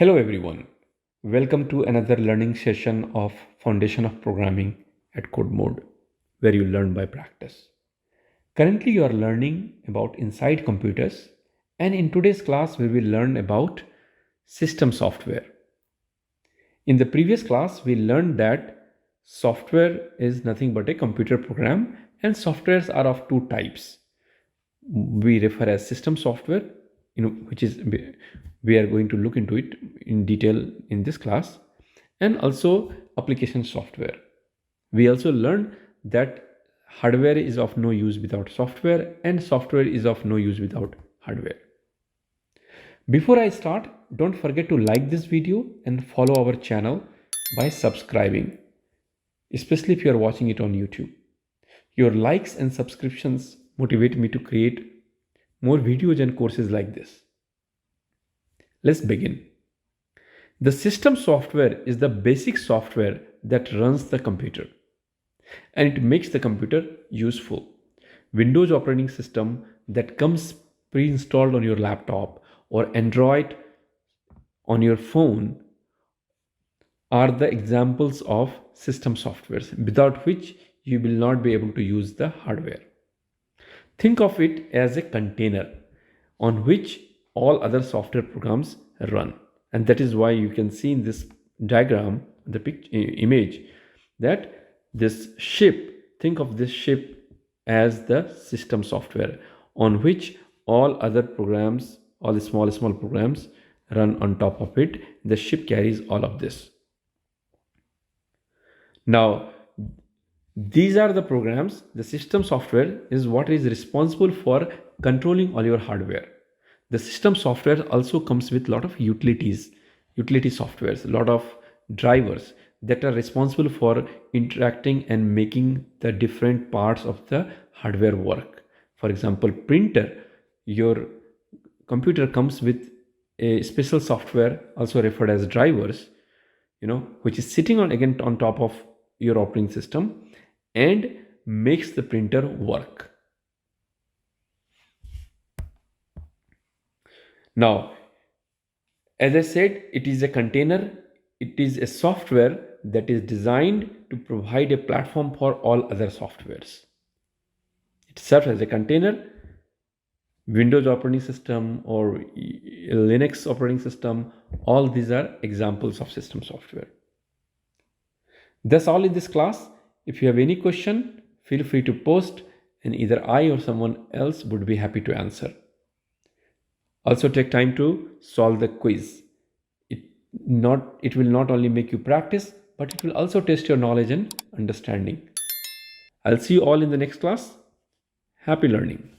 Hello everyone. Welcome to another learning session of Foundation of Programming at Codemode, where you learn by practice. Currently you are learning about inside computers, and in today's class we will learn about system software. In the previous class we learned that software is nothing but a computer program, and softwares are of two types. We refer as system software, which is we are going to look into it in detail in this class, and also application software. We also learned that hardware is of no use without software, and software is of no use without hardware. Before I start, don't forget to like this video and follow our channel by subscribing, especially if you are watching it on YouTube. Your likes and subscriptions motivate me to create more videos and courses like this. Let's begin. The system software is the basic software that runs the computer, and it makes the computer useful. Windows operating system that comes pre-installed on your laptop or Android on your phone are the examples of system softwares, without which you will not be able to use the hardware. Think of it as a container on which all other software programs run, and that is why you can see in this diagram, the image, that this ship, think of this ship as the system software on which all other programs, all the small programs run on top of it. The ship carries all of this. Now these are the programs. The system software is what is responsible for controlling all your hardware. The system software also comes with a lot of utility softwares, a lot of drivers that are responsible for interacting and making the different parts of the hardware work. For example, printer, your computer comes with a special software also referred as drivers, which is sitting on top of your operating system and makes the printer work. Now, as I said, it is a container. It is a software that is designed to provide a platform for all other softwares. It serves as a container. Windows operating system or Linux operating system, all these are examples of system software. That's all in this class. If you have any question, feel free to post, and either I or someone else would be happy to answer. Also take time to solve the quiz. It will not only make you practice, but it will also test your knowledge and understanding. I'll see you all in the next class. Happy learning.